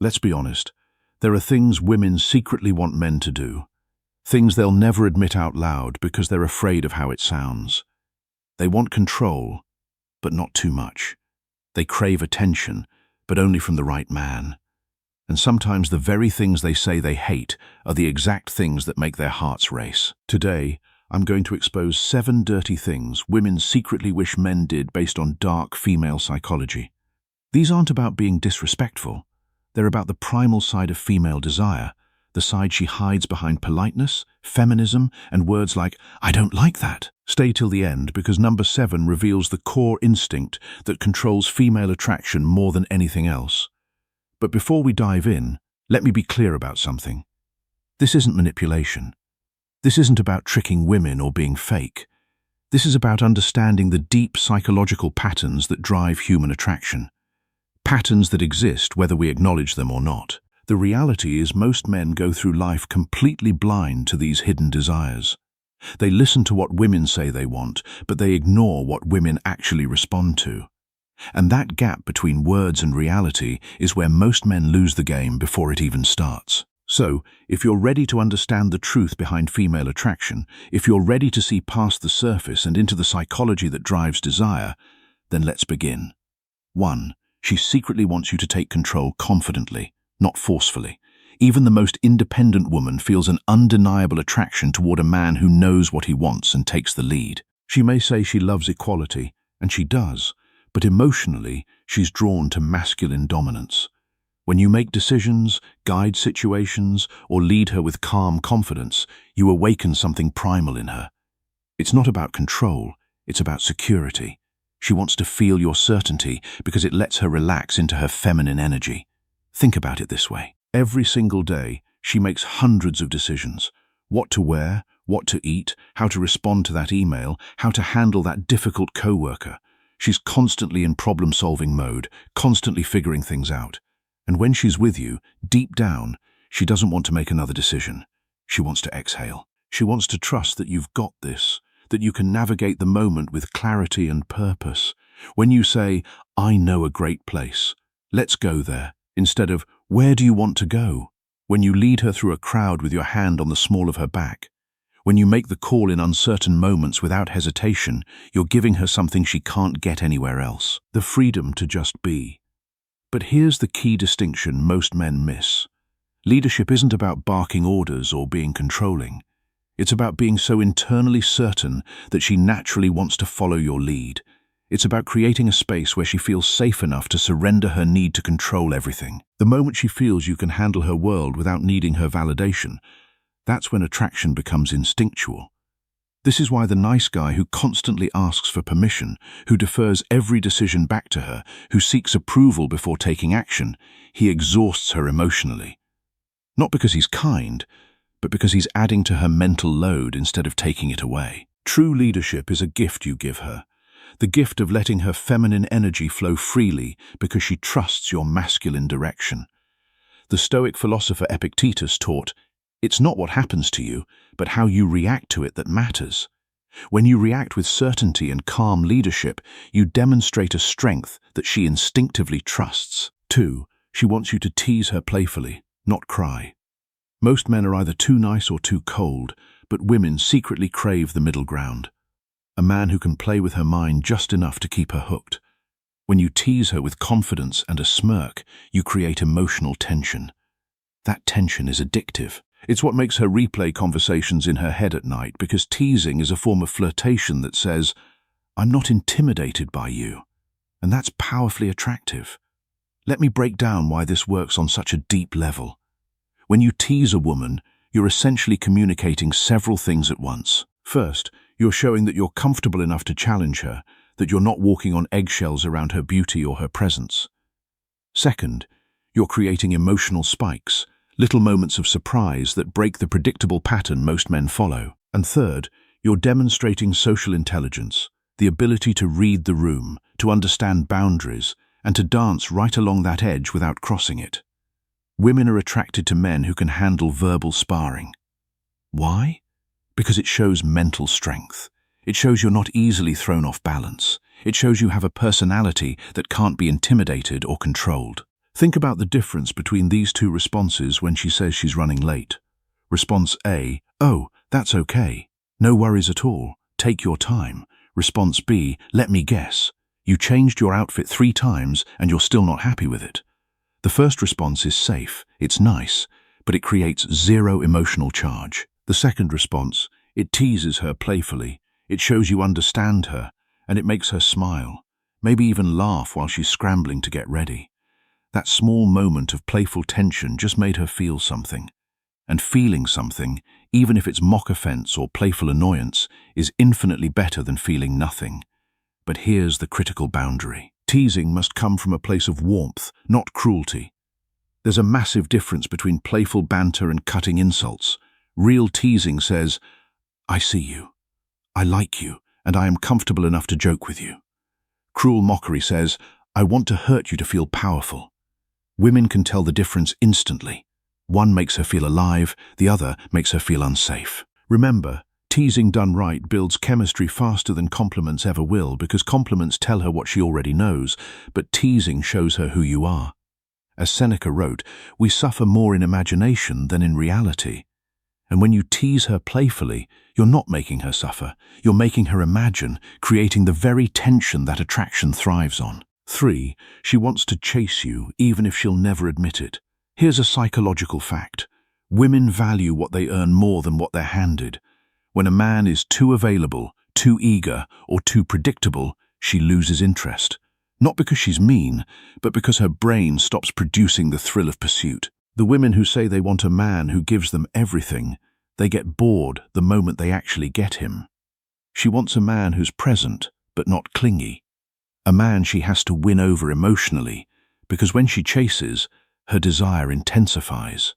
Let's be honest, there are things women secretly want men to do, things they'll never admit out loud because they're afraid of how it sounds. They want control, but not too much. They crave attention, but only from the right man. And sometimes the very things they say they hate are the exact things that make their hearts race. Today, I'm going to expose 7 dirty things women secretly wish men did based on dark female psychology. These aren't about being disrespectful. They're about the primal side of female desire, the side she hides behind politeness, feminism, and words like, "I don't like that." Stay till the end, because number 7 reveals the core instinct that controls female attraction more than anything else. But before we dive in, let me be clear about something. This isn't manipulation. This isn't about tricking women or being fake. This is about understanding the deep psychological patterns that drive human attraction. Patterns that exist whether we acknowledge them or not. The reality is most men go through life completely blind to these hidden desires. They listen to what women say they want, but they ignore what women actually respond to. And that gap between words and reality is where most men lose the game before it even starts. So, if you're ready to understand the truth behind female attraction, if you're ready to see past the surface and into the psychology that drives desire, then let's begin. 1. She secretly wants you to take control confidently, not forcefully. Even the most independent woman feels an undeniable attraction toward a man who knows what he wants and takes the lead. She may say she loves equality, and she does, but emotionally, she's drawn to masculine dominance. When you make decisions, guide situations, or lead her with calm confidence, you awaken something primal in her. It's not about control, it's about security. She wants to feel your certainty because it lets her relax into her feminine energy. Think about it this way. Every single day, she makes hundreds of decisions. What to wear, what to eat, how to respond to that email, how to handle that difficult coworker. She's constantly in problem-solving mode, constantly figuring things out. And when she's with you, deep down, she doesn't want to make another decision. She wants to exhale. She wants to trust that you've got this, that you can navigate the moment with clarity and purpose. When you say, "I know a great place, let's go there," instead of, "Where do you want to go?" When you lead her through a crowd with your hand on the small of her back. When you make the call in uncertain moments without hesitation, you're giving her something she can't get anywhere else. The freedom to just be. But here's the key distinction most men miss. Leadership isn't about barking orders or being controlling. It's about being so internally certain that she naturally wants to follow your lead. It's about creating a space where she feels safe enough to surrender her need to control everything. The moment she feels you can handle her world without needing her validation, that's when attraction becomes instinctual. This is why the nice guy who constantly asks for permission, who defers every decision back to her, who seeks approval before taking action, he exhausts her emotionally. Not because he's kind, but because he's adding to her mental load instead of taking it away. True leadership is a gift you give her. The gift of letting her feminine energy flow freely because she trusts your masculine direction. The Stoic philosopher Epictetus taught, "It's not what happens to you, but how you react to it that matters." When you react with certainty and calm leadership, you demonstrate a strength that she instinctively trusts. 2. She wants you to tease her playfully, not cry. Most men are either too nice or too cold, but women secretly crave the middle ground. A man who can play with her mind just enough to keep her hooked. When you tease her with confidence and a smirk, you create emotional tension. That tension is addictive. It's what makes her replay conversations in her head at night, because teasing is a form of flirtation that says, "I'm not intimidated by you." And that's powerfully attractive. Let me break down why this works on such a deep level. When you tease a woman, you're essentially communicating several things at once. First, you're showing that you're comfortable enough to challenge her, that you're not walking on eggshells around her beauty or her presence. Second, you're creating emotional spikes, little moments of surprise that break the predictable pattern most men follow. And third, you're demonstrating social intelligence, the ability to read the room, to understand boundaries, and to dance right along that edge without crossing it. Women are attracted to men who can handle verbal sparring. Why? Because it shows mental strength. It shows you're not easily thrown off balance. It shows you have a personality that can't be intimidated or controlled. Think about the difference between these two responses when she says she's running late. Response A, "Oh, that's okay. No worries at all. Take your time." Response B, "Let me guess. You changed your outfit 3 times and you're still not happy with it." The first response is safe, it's nice, but it creates zero emotional charge. The second response, it teases her playfully, it shows you understand her, and it makes her smile, maybe even laugh while she's scrambling to get ready. That small moment of playful tension just made her feel something. And feeling something, even if it's mock offense or playful annoyance, is infinitely better than feeling nothing. But here's the critical boundary. Teasing must come from a place of warmth, not cruelty. There's a massive difference between playful banter and cutting insults. Real teasing says, "I see you, I like you, and I am comfortable enough to joke with you." Cruel mockery says, "I want to hurt you to feel powerful." Women can tell the difference instantly. One makes her feel alive, the other makes her feel unsafe. Remember, teasing done right builds chemistry faster than compliments ever will, because compliments tell her what she already knows, but teasing shows her who you are. As Seneca wrote, "We suffer more in imagination than in reality." And when you tease her playfully, you're not making her suffer, you're making her imagine, creating the very tension that attraction thrives on. 3. She wants to chase you, even if she'll never admit it. Here's a psychological fact. Women value what they earn more than what they're handed. When a man is too available, too eager, or too predictable, she loses interest. Not because she's mean, but because her brain stops producing the thrill of pursuit. The women who say they want a man who gives them everything, they get bored the moment they actually get him. She wants a man who's present, but not clingy. A man she has to win over emotionally, because when she chases, her desire intensifies.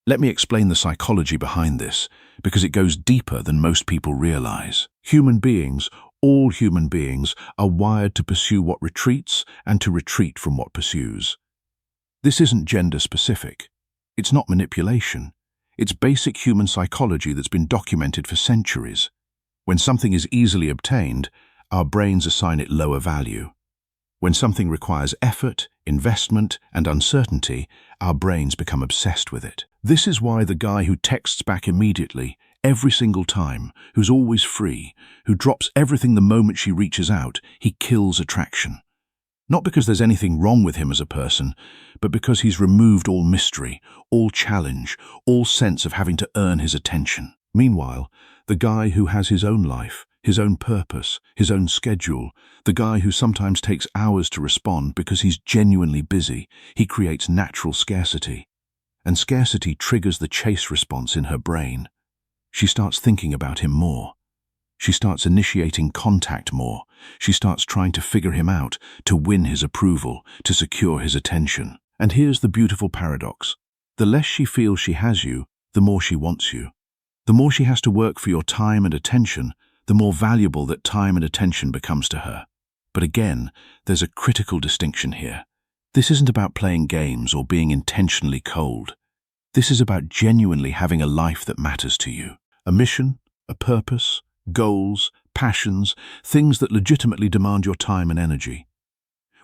Let me explain the psychology behind this, because it goes deeper than most people realize. Human beings, all human beings, are wired to pursue what retreats and to retreat from what pursues. This isn't gender-specific. It's not manipulation. It's basic human psychology that's been documented for centuries. When something is easily obtained, our brains assign it lower value. When something requires effort, investment, and uncertainty, our brains become obsessed with it. This is why the guy who texts back immediately, every single time, who's always free, who drops everything the moment she reaches out, he kills attraction. Not because there's anything wrong with him as a person, but because he's removed all mystery, all challenge, all sense of having to earn his attention. Meanwhile, the guy who has his own life, his own purpose, his own schedule, the guy who sometimes takes hours to respond because he's genuinely busy, he creates natural scarcity. And scarcity triggers the chase response in her brain. She starts thinking about him more. She starts initiating contact more. She starts trying to figure him out, to win his approval, to secure his attention. And here's the beautiful paradox. The less she feels she has you, the more she wants you. The more she has to work for your time and attention, the more valuable that time and attention becomes to her. But again, there's a critical distinction here. This isn't about playing games or being intentionally cold. This is about genuinely having a life that matters to you. A mission, a purpose, goals, passions, things that legitimately demand your time and energy.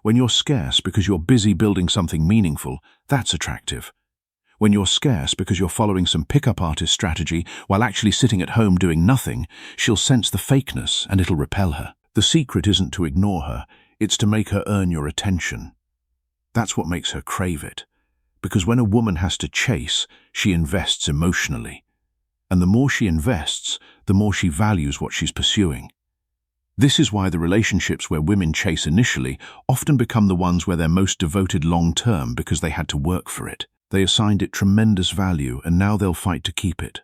When you're scarce because you're busy building something meaningful, that's attractive. When you're scarce because you're following some pickup artist strategy while actually sitting at home doing nothing, she'll sense the fakeness and it'll repel her. The secret isn't to ignore her, it's to make her earn your attention. That's what makes her crave it. Because when a woman has to chase, she invests emotionally. And the more she invests, the more she values what she's pursuing. This is why the relationships where women chase initially often become the ones where they're most devoted long-term, because they had to work for it. They assigned it tremendous value, and now they'll fight to keep it.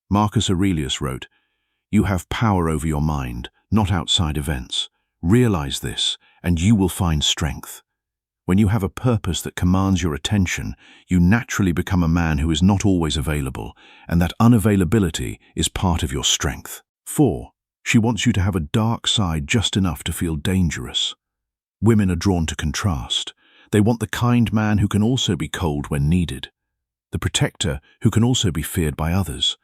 Marcus Aurelius wrote, "You have power over your mind, not outside events. Realize this, and you will find strength." When you have a purpose that commands your attention, you naturally become a man who is not always available, and that unavailability is part of your strength. 4. She wants you to have a dark side just enough to feel dangerous. Women are drawn to contrast. They want the kind man who can also be cold when needed, the protector who can also be feared by others,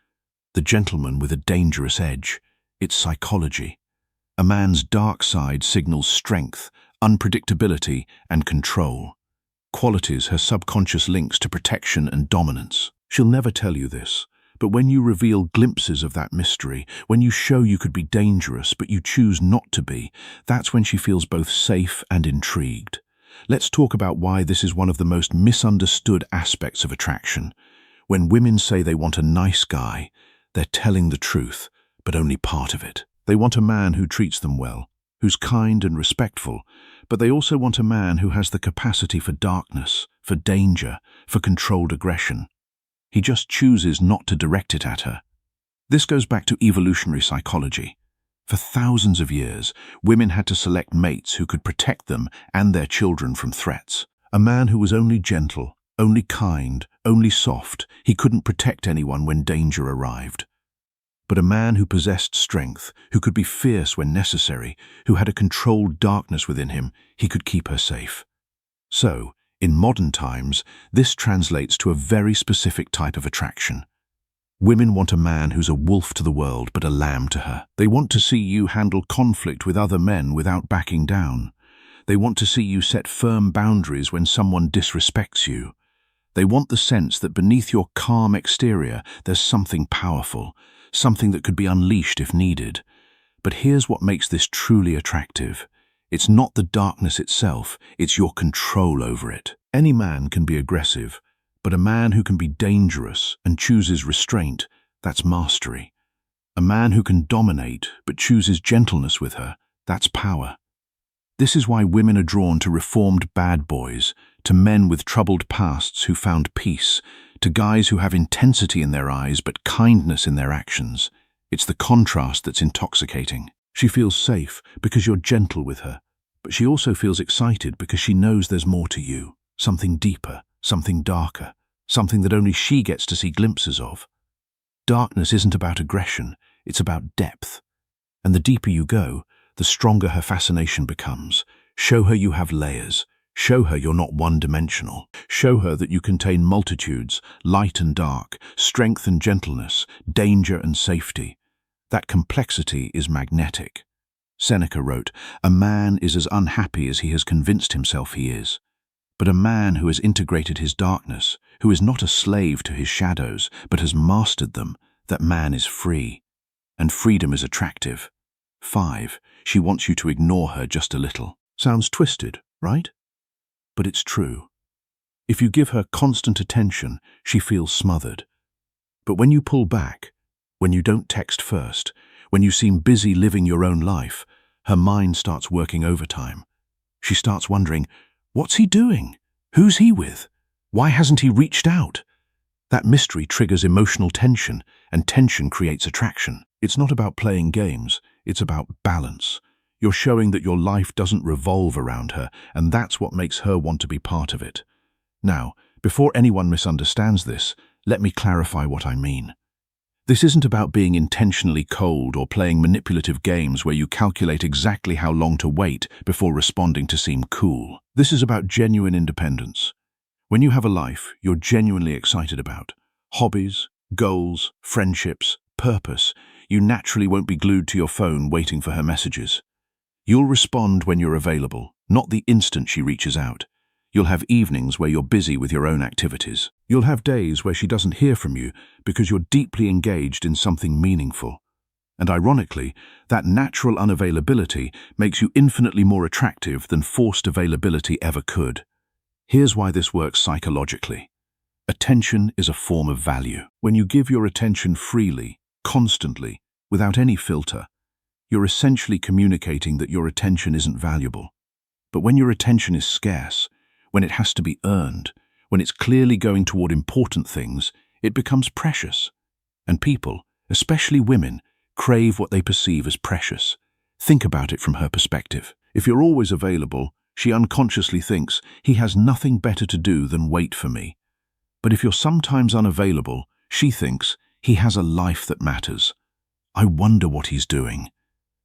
the gentleman with a dangerous edge. It's psychology. A man's dark side signals strength, unpredictability, and control. qualities her subconscious links to protection and dominance. She'll never tell you this, but when you reveal glimpses of that mystery, when you show you could be dangerous but you choose not to be, that's when she feels both safe and intrigued. Let's talk about why this is one of the most misunderstood aspects of attraction. When women say they want a nice guy, they're telling the truth, but only part of it. They want a man who treats them well, who's kind and respectful, but they also want a man who has the capacity for darkness, for danger, for controlled aggression. He just chooses not to direct it at her. This goes back to evolutionary psychology. For thousands of years, women had to select mates who could protect them and their children from threats. A man who was only gentle, only kind, only soft, he couldn't protect anyone when danger arrived. But a man who possessed strength, who could be fierce when necessary, who had a controlled darkness within him, he could keep her safe. So, in modern times, this translates to a very specific type of attraction. Women want a man who's a wolf to the world but a lamb to her. They want to see you handle conflict with other men without backing down. They want to see you set firm boundaries when someone disrespects you. They want the sense that beneath your calm exterior there's something powerful, something that could be unleashed if needed. But here's what makes this truly attractive. It's not the darkness itself, it's your control over it. Any man can be aggressive, but a man who can be dangerous and chooses restraint, that's mastery. A man who can dominate but chooses gentleness with her, that's power. This is why women are drawn to reformed bad boys, to men with troubled pasts who found peace, to guys who have intensity in their eyes but kindness in their actions. It's the contrast that's intoxicating. She feels safe because you're gentle with her, but she also feels excited because she knows there's more to you, something deeper, something darker, something that only she gets to see glimpses of. Darkness isn't about aggression, it's about depth. And the deeper you go, the stronger her fascination becomes. Show her you have layers. Show her you're not one-dimensional. Show her that you contain multitudes, light and dark, strength and gentleness, danger and safety. That complexity is magnetic. Seneca wrote, "A man is as unhappy as he has convinced himself he is. But a man who has integrated his darkness, who is not a slave to his shadows, but has mastered them, that man is free. And freedom is attractive." 5. She wants you to ignore her just a little. Sounds twisted, right? But it's true. If you give her constant attention, she feels smothered. But when you pull back, when you don't text first, when you seem busy living your own life, her mind starts working overtime. She starts wondering, what's he doing? Who's he with? Why hasn't he reached out? That mystery triggers emotional tension, and tension creates attraction. It's not about playing games, it's about balance. You're showing that your life doesn't revolve around her, and that's what makes her want to be part of it. Now, before anyone misunderstands this, let me clarify what I mean. This isn't about being intentionally cold or playing manipulative games where you calculate exactly how long to wait before responding to seem cool. This is about genuine independence. When you have a life you're genuinely excited about, hobbies, goals, friendships, purpose, you naturally won't be glued to your phone waiting for her messages. You'll respond when you're available, not the instant she reaches out. You'll have evenings where you're busy with your own activities. You'll have days where she doesn't hear from you because you're deeply engaged in something meaningful. And ironically, that natural unavailability makes you infinitely more attractive than forced availability ever could. Here's why this works psychologically. Attention is a form of value. When you give your attention freely, constantly, without any filter, you're essentially communicating that your attention isn't valuable. But when your attention is scarce, when it has to be earned, when it's clearly going toward important things, it becomes precious. And people, especially women, crave what they perceive as precious. Think about it from her perspective. If you're always available, she unconsciously thinks, he has nothing better to do than wait for me. But if you're sometimes unavailable, she thinks, he has a life that matters. I wonder what he's doing.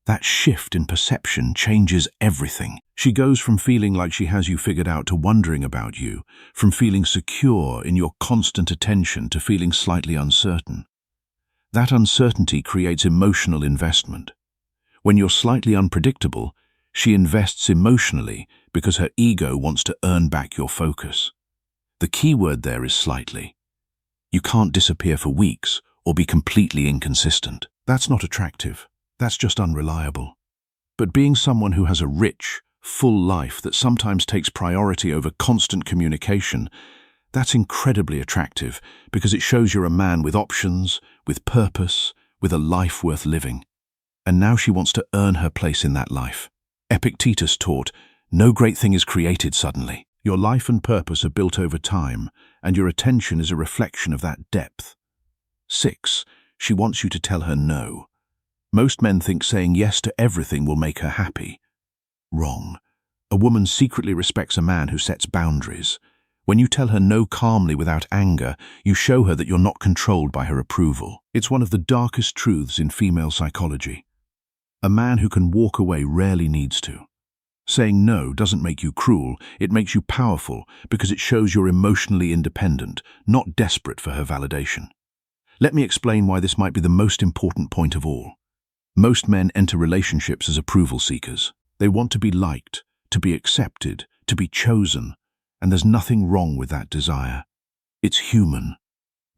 That shift in perception changes everything. She goes from feeling like she has you figured out to wondering about you, from feeling secure in your constant attention to feeling slightly uncertain. That uncertainty creates emotional investment. When you're slightly unpredictable, she invests emotionally because her ego wants to earn back your focus. The key word there is slightly. You can't disappear for weeks or be completely inconsistent. That's not attractive. That's just unreliable. But being someone who has a rich, full life that sometimes takes priority over constant communication, that's incredibly attractive because it shows you're a man with options, with purpose, with a life worth living. And now she wants to earn her place in that life. Epictetus taught, no great thing is created suddenly. Your life and purpose are built over time, and your attention is a reflection of that depth. 6. She wants you to tell her no. Most men think saying yes to everything will make her happy. Wrong. A woman secretly respects a man who sets boundaries. When you tell her no calmly without anger, you show her that you're not controlled by her approval. It's one of the darkest truths in female psychology. A man who can walk away rarely needs to. Saying no doesn't make you cruel, it makes you powerful because it shows you're emotionally independent, not desperate for her validation. Let me explain why this might be the most important point of all. Most men enter relationships as approval seekers. They want to be liked, to be accepted, to be chosen, and there's nothing wrong with that desire. It's human.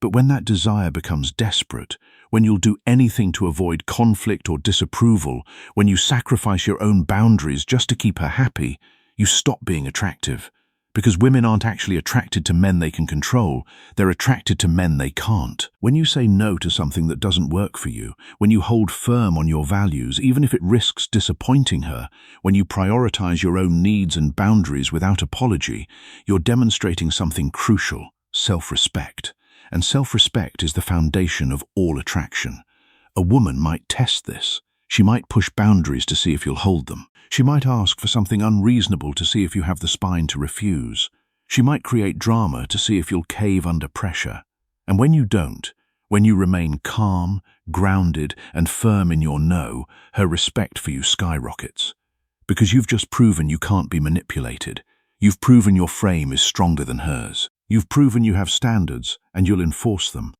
But when that desire becomes desperate, when you'll do anything to avoid conflict or disapproval, when you sacrifice your own boundaries just to keep her happy, you stop being attractive. Because women aren't actually attracted to men they can control, they're attracted to men they can't. When you say no to something that doesn't work for you, when you hold firm on your values, even if it risks disappointing her, when you prioritize your own needs and boundaries without apology, you're demonstrating something crucial: self-respect. And self-respect is the foundation of all attraction. A woman might test this. She might push boundaries to see if you'll hold them. She might ask for something unreasonable to see if you have the spine to refuse. She might create drama to see if you'll cave under pressure. And when you don't, when you remain calm, grounded, and firm in your no, her respect for you skyrockets. Because you've just proven you can't be manipulated. You've proven your frame is stronger than hers. You've proven you have standards, and you'll enforce them.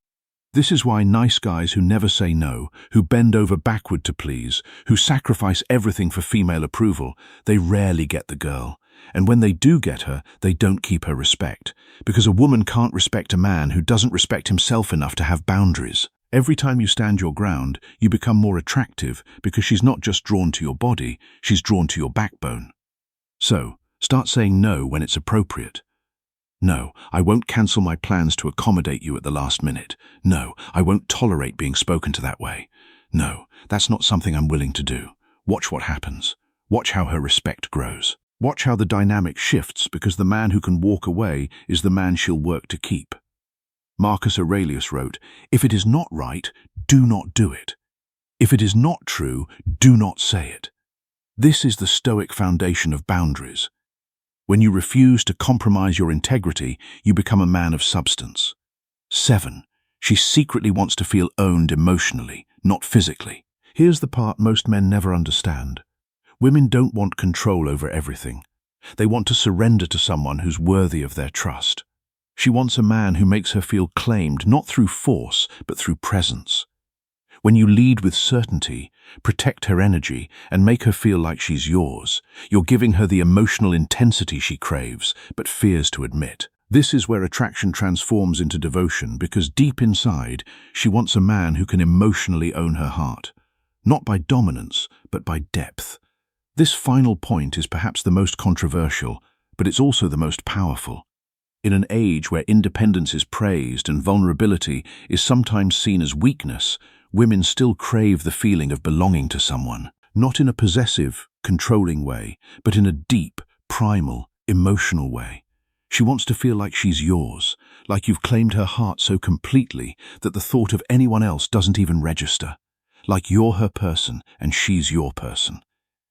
This is why nice guys who never say no, who bend over backward to please, who sacrifice everything for female approval, they rarely get the girl. And when they do get her, they don't keep her respect. Because a woman can't respect a man who doesn't respect himself enough to have boundaries. Every time you stand your ground, you become more attractive because she's not just drawn to your body, she's drawn to your backbone. So, start saying no when it's appropriate. No, I won't cancel my plans to accommodate you at the last minute. No, I won't tolerate being spoken to that way. No, that's not something I'm willing to do. Watch what happens. Watch how her respect grows. Watch how the dynamic shifts because the man who can walk away is the man she'll work to keep. Marcus Aurelius wrote, "If it is not right, do not do it. If it is not true, do not say it." This is the Stoic foundation of boundaries. When you refuse to compromise your integrity, you become a man of substance. 7. She secretly wants to feel owned emotionally, not physically. Here's the part most men never understand. Women don't want control over everything. They want to surrender to someone who's worthy of their trust. She wants a man who makes her feel claimed, not through force, but through presence. When you lead with certainty, protect her energy, and make her feel like she's yours, you're giving her the emotional intensity she craves, but fears to admit. This is where attraction transforms into devotion, because deep inside, she wants a man who can emotionally own her heart. Not by dominance, but by depth. This final point is perhaps the most controversial, but it's also the most powerful. In an age where independence is praised and vulnerability is sometimes seen as weakness, women still crave the feeling of belonging to someone, not in a possessive, controlling way, but in a deep, primal, emotional way. She wants to feel like she's yours, like you've claimed her heart so completely that the thought of anyone else doesn't even register, like you're her person and she's your person.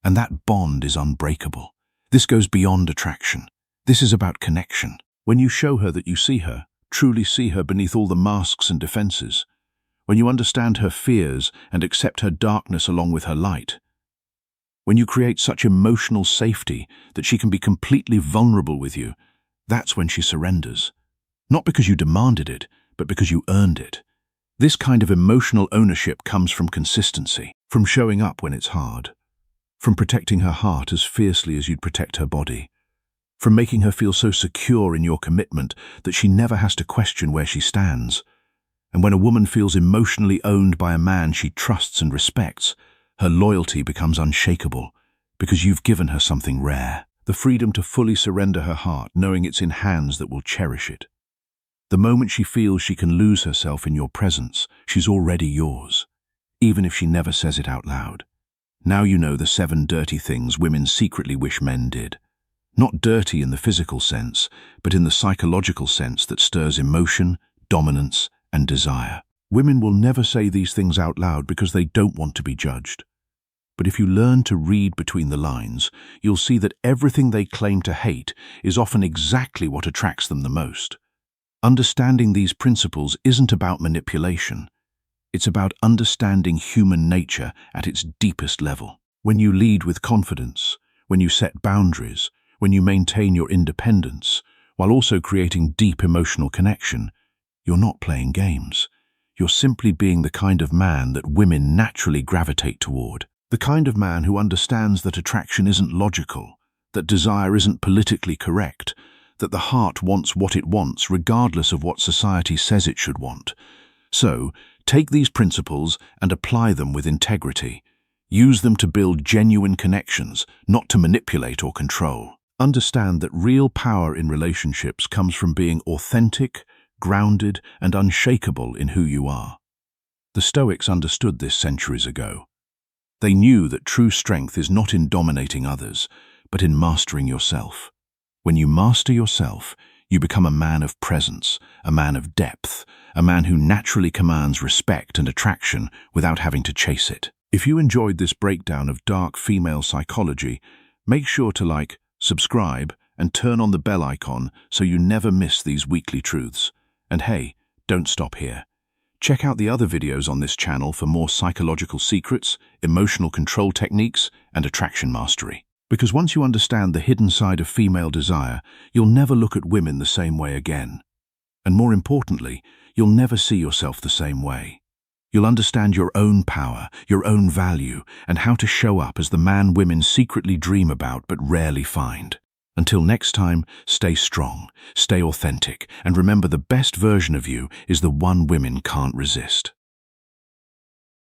And that bond is unbreakable. This goes beyond attraction. This is about connection. When you show her that you see her, truly see her beneath all the masks and defenses, when you understand her fears and accept her darkness along with her light, when you create such emotional safety that she can be completely vulnerable with you, that's when she surrenders. Not because you demanded it, but because you earned it. This kind of emotional ownership comes from consistency, from showing up when it's hard, from protecting her heart as fiercely as you'd protect her body, from making her feel so secure in your commitment that she never has to question where she stands. And when a woman feels emotionally owned by a man she trusts and respects, her loyalty becomes unshakable, because you've given her something rare, the freedom to fully surrender her heart, knowing it's in hands that will cherish it. The moment she feels she can lose herself in your presence, she's already yours, even if she never says it out loud. Now you know the 7 dirty things women secretly wish men did. Not dirty in the physical sense, but in the psychological sense that stirs emotion, dominance, and desire. Women will never say these things out loud because they don't want to be judged. But if you learn to read between the lines, you'll see that everything they claim to hate is often exactly what attracts them the most. Understanding these principles isn't about manipulation. It's about understanding human nature at its deepest level. When you lead with confidence, when you set boundaries, when you maintain your independence, while also creating deep emotional connection, you're not playing games. You're simply being the kind of man that women naturally gravitate toward. The kind of man who understands that attraction isn't logical, that desire isn't politically correct, that the heart wants what it wants regardless of what society says it should want. So, take these principles and apply them with integrity. Use them to build genuine connections, not to manipulate or control. Understand that real power in relationships comes from being authentic, grounded, and unshakable in who you are. The Stoics understood this centuries ago. They knew that true strength is not in dominating others, but in mastering yourself. When you master yourself, you become a man of presence, a man of depth, a man who naturally commands respect and attraction without having to chase it. If you enjoyed this breakdown of dark female psychology, make sure to like, subscribe, and turn on the bell icon so you never miss these weekly truths. And hey, don't stop here. Check out the other videos on this channel for more psychological secrets, emotional control techniques, and attraction mastery. Because once you understand the hidden side of female desire, you'll never look at women the same way again. And more importantly, you'll never see yourself the same way. You'll understand your own power, your own value, and how to show up as the man women secretly dream about but rarely find. Until next time, stay strong, stay authentic, and remember the best version of you is the one women can't resist.